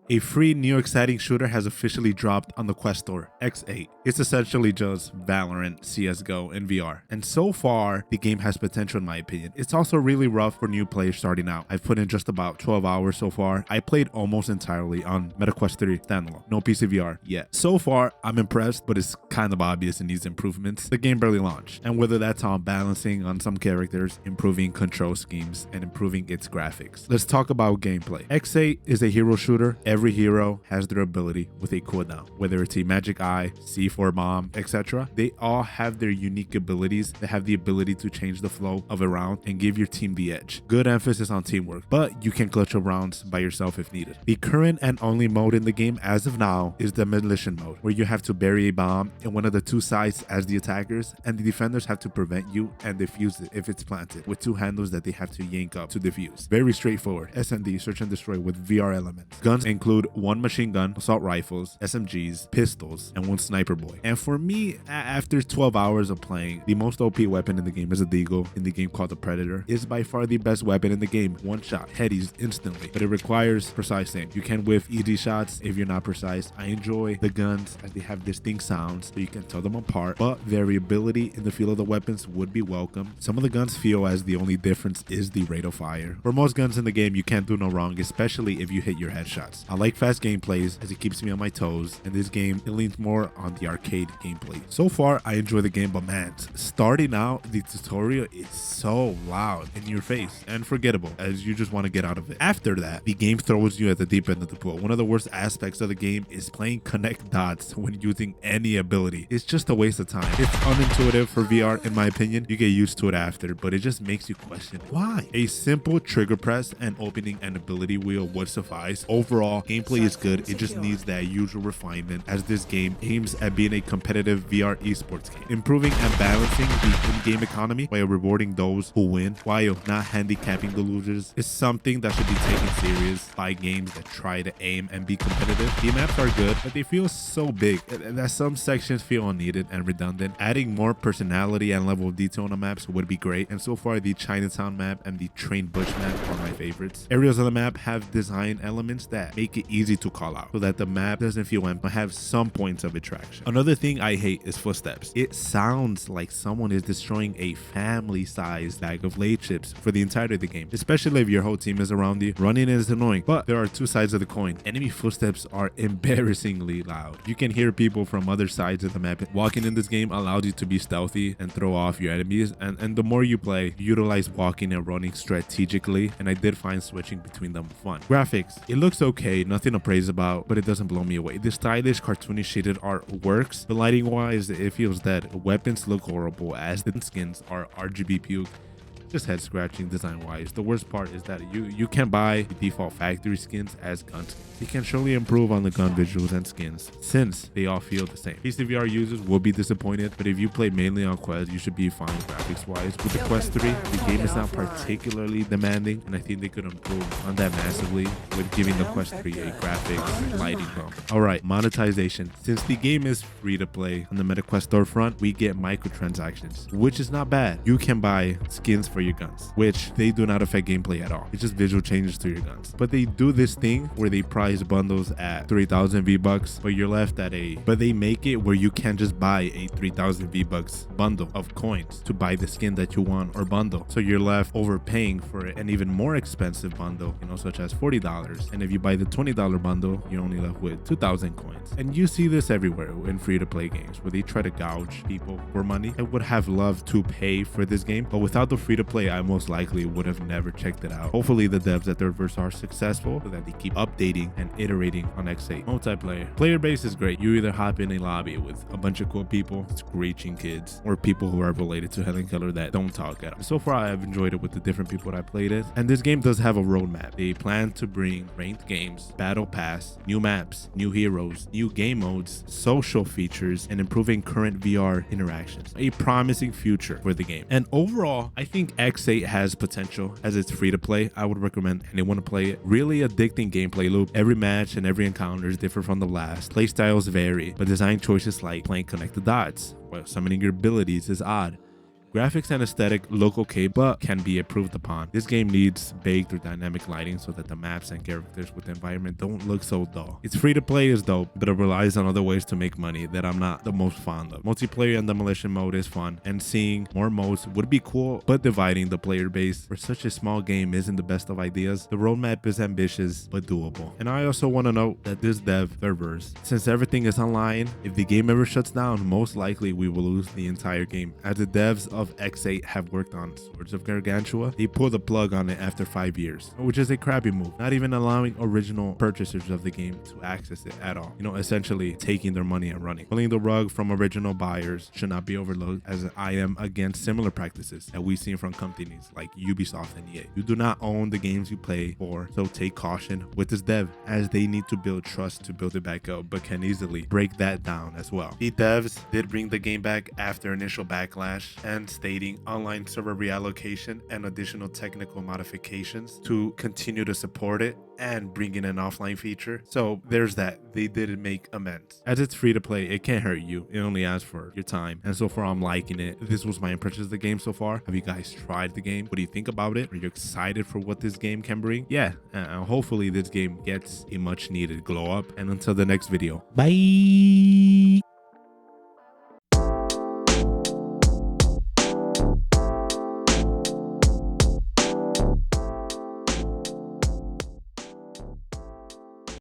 A free new exciting shooter has officially dropped on the Quest Store, X8. It's essentially just Valorant, CSGO, and VR. And so far, the game has potential in my opinion. It's also really rough for new players starting out. I've put in just about 12 hours so far. I played almost entirely on MetaQuest 3 standalone. No PC VR yet. So far, I'm impressed, but it's kind of obvious it needs improvements. The game barely launched. And whether that's on balancing on some characters, improving control schemes, and improving its graphics. Let's talk about gameplay. X8 is a hero shooter. Every hero has their ability with a cooldown, whether it's a magic eye, C4 bomb, etc. They all have their unique abilities that have the ability to change the flow of a round and give your team the edge. Good emphasis on teamwork, but you can clutch up rounds by yourself if needed. The current and only mode in the game as of now is the demolition mode, where you have to bury a bomb in one of the two sides as the attackers, and the defenders have to prevent you and defuse it if it's planted, with two handles that they have to yank up to defuse. Very straightforward. S&D, search and destroy with VR elements. Guns include one machine gun, assault rifles, SMGs, pistols, and one sniper boy. And for me, after 12 hours of playing, the most OP weapon in the game is a deagle in the game called the Predator. It's by far the best weapon in the game. One shot, headies instantly, but it requires precise aim. You can whiff easy shots if you're not precise. I enjoy the guns as they have distinct sounds so you can tell them apart, but variability in the feel of the weapons would be welcome. Some of the guns feel as the only difference is the rate of fire. For most guns in the game, you can't do no wrong, especially if you hit your headshots. I like fast gameplays as it keeps me on my toes, and this game, it leans more on the arcade gameplay. So far, I enjoy the game, but man, starting out, the tutorial is so loud in your face and forgettable as you just want to get out of it. After that, the game throws you at the deep end of the pool. One of the worst aspects of the game is playing connect dots when using any ability. It's just a waste of time. It's unintuitive for VR in my opinion. You get used to it after, but it just makes you question why. A simple trigger press and opening an ability wheel would suffice. Overall, gameplay is good. It just needs that usual refinement as this game aims at being a competitive VR esports game. Improving and balancing the in-game economy while rewarding those who win while not handicapping the losers is something that should be taken serious by games that try to aim and be competitive. The maps are good, but they feel so big that some sections feel unneeded and redundant. Adding more personality and level of detail on the maps would be great, and so far the Chinatown map and the Train Bush map are my favorites. Areas of the map have design elements that make it easy to call out so that the map doesn't feel empty but have some points of attraction. Another thing I hate is footsteps. It sounds like someone is destroying a family-sized bag of Lay chips for the entirety of the game, especially if your whole team is around you. Running is annoying, but there are two sides of the coin. Enemy footsteps are embarrassingly loud. You can hear people from other sides of the map. Walking in this game allows you to be stealthy and throw off your enemies, and the more you play, you utilize walking and running strategically, and I did find switching between them fun. Graphics, it looks okay, nothing to praise about, but it doesn't blow me away. The stylish cartoonish shaded art works, but lighting wise it feels that weapons look horrible as the skins are RGB puke. Just head scratching design wise. The worst part is that you can buy the default factory skins as gun skins. You can surely improve on the gun visuals and skins since they all feel the same. PCVR users will be disappointed, but if you play mainly on Quest, you should be fine graphics wise. With the Quest 3, the game is not particularly demanding, and I think they could improve on that massively with giving the Quest 3 a graphics and lighting bump. Alright, monetization. Since the game is free to play on the MetaQuest storefront, we get microtransactions, which is not bad. You can buy skins for your guns, which they do not affect gameplay at all. It's just visual changes to your guns. But they do this thing where they price bundles at 3,000 V-Bucks, but you're left at but they make it where you can't just buy a 3,000 V-Bucks bundle of coins to buy the skin that you want or bundle. So you're left overpaying for an even more expensive bundle, such as $40. And if you buy the $20 bundle, you're only left with 2,000 coins. And you see this everywhere in free-to-play games where they try to gouge people for money. I would have loved to pay for this game, but without the free-to-play, I most likely would have never checked it out. Hopefully the devs at Third are successful so that they keep updating and iterating on X8. Multiplayer. Player base is great. You either hop in a lobby with a bunch of cool people, screeching kids, or people who are related to Helen Keller that don't talk at all. So far, I've enjoyed it with the different people that I played it. And this game does have a roadmap. They plan to bring ranked games, battle pass, new maps, new heroes, new game modes, social features, and improving current VR interactions. A promising future for the game. And overall, I think X8 has potential as it's free to play. I would recommend anyone to play it. Really addicting gameplay loop. Every match and every encounter is different from the last. Playstyles vary, but design choices like playing connect the dots while summoning your abilities is odd. Graphics and aesthetic look okay, but can be improved upon. This game needs baked or dynamic lighting so that the maps and characters with the environment don't look so dull. It's free to play is dope, but it relies on other ways to make money that I'm not the most fond of. Multiplayer and demolition mode is fun, and seeing more modes would be cool, but dividing the player base for such a small game isn't the best of ideas. The roadmap is ambitious, but doable. And I also want to note that this dev servers, since everything is online, if the game ever shuts down, most likely we will lose the entire game. As the devs of X8 have worked on Swords of Gargantua, they pulled the plug on it after 5 years, which is a crappy move, not even allowing original purchasers of the game to access it at all. Essentially taking their money and running. Pulling the rug from original buyers should not be overlooked, as I am against similar practices that we've seen from companies like Ubisoft and EA. You do not own the games you play for, so take caution with this dev, as they need to build trust to build it back up, but can easily break that down as well. The devs did bring the game back after initial backlash, and stating online server reallocation and additional technical modifications to continue to support it and bring in an offline feature. So there's that. They did make amends. As it's free to play, it can't hurt you. It only asks for your time. And so far, I'm liking it. This was my impression of the game so far. Have you guys tried the game? What do you think about it? Are you excited for what this game can bring? Yeah, hopefully this game gets a much needed glow up. And until the next video, bye.